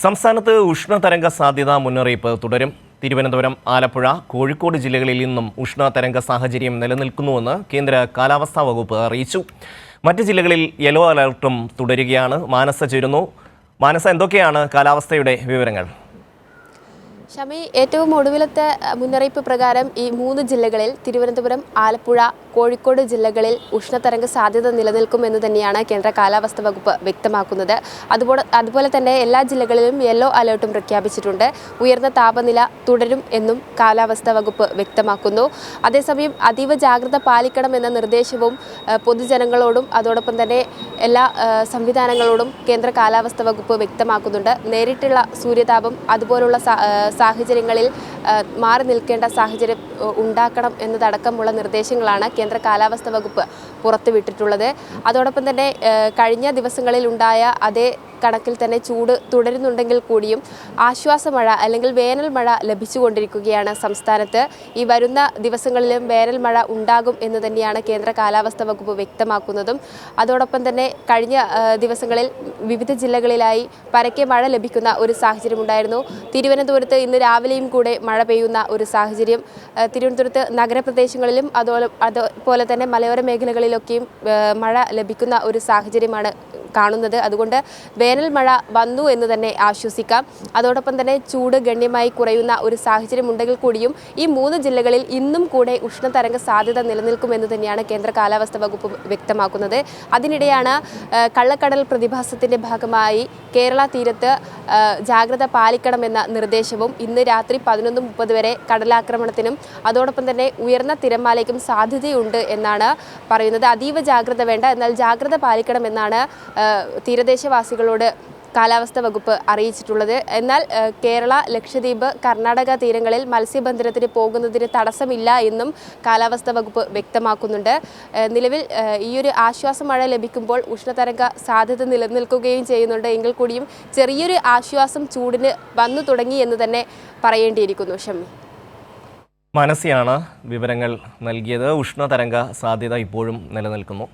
സംസ്ഥാനത്ത് ഉഷ്ണതരംഗ സാധ്യതാ മുന്നറിയിപ്പ് തുടരും. തിരുവനന്തപുരം, ആലപ്പുഴ, കോഴിക്കോട് ജില്ലകളിൽ നിന്നും ഉഷ്ണതരംഗ സാഹചര്യം നിലനിൽക്കുന്നുവെന്ന് കേന്ദ്ര കാലാവസ്ഥാ വകുപ്പ് അറിയിച്ചു. മറ്റ് ജില്ലകളിൽ യെല്ലോ അലർട്ടും തുടരുകയാണ്. മാനസ ചേരുന്നു. മാനസ, എന്തൊക്കെയാണ് കാലാവസ്ഥയുടെ വിവരങ്ങൾ? ഷമി, ഏറ്റവും ഒടുവിലത്തെ മുന്നറിയിപ്പ് പ്രകാരം ഈ 3 ജില്ലകളിൽ തിരുവനന്തപുരം, ആലപ്പുഴ, കോഴിക്കോട് ജില്ലകളിൽ ഉഷ്ണതരംഗ സാധ്യത നിലനിൽക്കുമെന്ന് തന്നെയാണ് കേന്ദ്ര കാലാവസ്ഥാ വകുപ്പ് വ്യക്തമാക്കുന്നത്. അതുപോലെ തന്നെ എല്ലാ ജില്ലകളിലും യെല്ലോ അലേർട്ടും പ്രഖ്യാപിച്ചിട്ടുണ്ട്. ഉയർന്ന താപനില തുടരും എന്നും കാലാവസ്ഥാ വകുപ്പ് വ്യക്തമാക്കുന്നു. അതേസമയം അതീവ ജാഗ്രത പാലിക്കണമെന്ന നിർദ്ദേശവും പൊതുജനങ്ങളോടും അതോടൊപ്പം തന്നെ എല്ലാ സംവിധാനങ്ങളോടും കേന്ദ്ര കാലാവസ്ഥാ വകുപ്പ് വ്യക്തമാക്കുന്നുണ്ട്. നേരിട്ടുള്ള സൂര്യതാപം അതുപോലുള്ള സാഹചര്യങ്ങളിൽ മാറി നിൽക്കേണ്ട സാഹചര്യം ഉണ്ടാക്കണം എന്നതടക്കമുള്ള നിർദ്ദേശങ്ങളാണ് കേന്ദ്ര കാലാവസ്ഥാ വകുപ്പ് പുറത്തുവിട്ടിട്ടുള്ളത്. അതോടൊപ്പം തന്നെ കഴിഞ്ഞ ദിവസങ്ങളിൽ ഉണ്ടായ അതേ കണക്കിൽ തന്നെ ചൂട് തുടരുന്നുണ്ടെങ്കിൽ കൂടിയും ആശ്വാസമഴ അല്ലെങ്കിൽ വേനൽ മഴ ലഭിച്ചുകൊണ്ടിരിക്കുകയാണ് സംസ്ഥാനത്ത്. ഈ വരുന്ന ദിവസങ്ങളിലും വേനൽ മഴ ഉണ്ടാകും എന്ന് തന്നെയാണ് കേന്ദ്ര കാലാവസ്ഥാ വകുപ്പ് വ്യക്തമാക്കുന്നതും. അതോടൊപ്പം തന്നെ കഴിഞ്ഞ ദിവസങ്ങളിൽ വിവിധ ജില്ലകളിലായി പരക്കെ മഴ ലഭിക്കുന്ന ഒരു സാഹചര്യം ഉണ്ടായിരുന്നു. തിരുവനന്തപുരത്ത് ഇന്ന് രാവിലെയും കൂടെ മഴ പെയ്യുന്ന ഒരു സാഹചര്യം. തിരുവനന്തപുരത്ത് നഗരപ്രദേശങ്ങളിലും അതുപോലെ തന്നെ മലയോര മേഖലകളിലൊക്കെയും മഴ ലഭിക്കുന്ന ഒരു സാഹചര്യമാണ് കാണുന്നത്. അതുകൊണ്ട് വേനൽ മഴ വന്നു എന്ന് തന്നെ ആശ്വസിക്കാം. അതോടൊപ്പം തന്നെ ചൂട് ഗണ്യമായി കുറയുന്ന ഒരു സാഹചര്യം ഉണ്ടെങ്കിൽ കൂടിയും ഈ 3 ജില്ലകളിൽ ഇന്നും കൂടെ ഉഷ്ണതരംഗ സാധ്യത നിലനിൽക്കുമെന്ന് തന്നെയാണ് കേന്ദ്ര കാലാവസ്ഥാ വകുപ്പ് വ്യക്തമാക്കുന്നത്. അതിനിടെയാണ് കള്ളക്കടൽ പ്രതിഭാസത്തിന്റെ ഭാഗമായി കേരള തീരത്ത് ജാഗ്രത പാലിക്കണമെന്ന നിർദ്ദേശവും ഇന്ന് രാത്രി 11:30 വരെ കടലാക്രമണത്തിനും അതോടൊപ്പം തന്നെ ഉയർന്ന തിരമാലയ്ക്കും സാധ്യതയുണ്ട് എന്നാണ് പറയുന്നത്. അതീവ ജാഗ്രത വേണ്ട, എന്നാൽ ജാഗ്രത പാലിക്കണമെന്നാണ് തീരദേശവാസികളോട് കാലാവസ്ഥാ വകുപ്പ് അറിയിച്ചിട്ടുള്ളത്. എന്നാൽ കേരള, ലക്ഷദ്വീപ്, കർണാടക തീരങ്ങളിൽ മത്സ്യബന്ധനത്തിന് പോകുന്നതിന് തടസ്സമില്ല എന്നും കാലാവസ്ഥാ വകുപ്പ് വ്യക്തമാക്കുന്നുണ്ട്. നിലവിൽ ഈയൊരു ആശ്വാസ മഴ ലഭിക്കുമ്പോൾ ഉഷ്ണതരംഗ സാധ്യത നിലനിൽക്കുകയും ചെയ്യുന്നുണ്ട് എങ്കിൽ കൂടിയും ചെറിയൊരു ആശ്വാസം ചൂടിന് വന്നു തുടങ്ങി എന്ന് തന്നെ പറയേണ്ടിയിരിക്കുന്നു. ഷമി, മനസ്സിയാണ് വിവരങ്ങൾ നൽകിയത്. ഉഷ്ണതരംഗ സാധ്യത ഇപ്പോഴും നിലനിൽക്കുന്നു.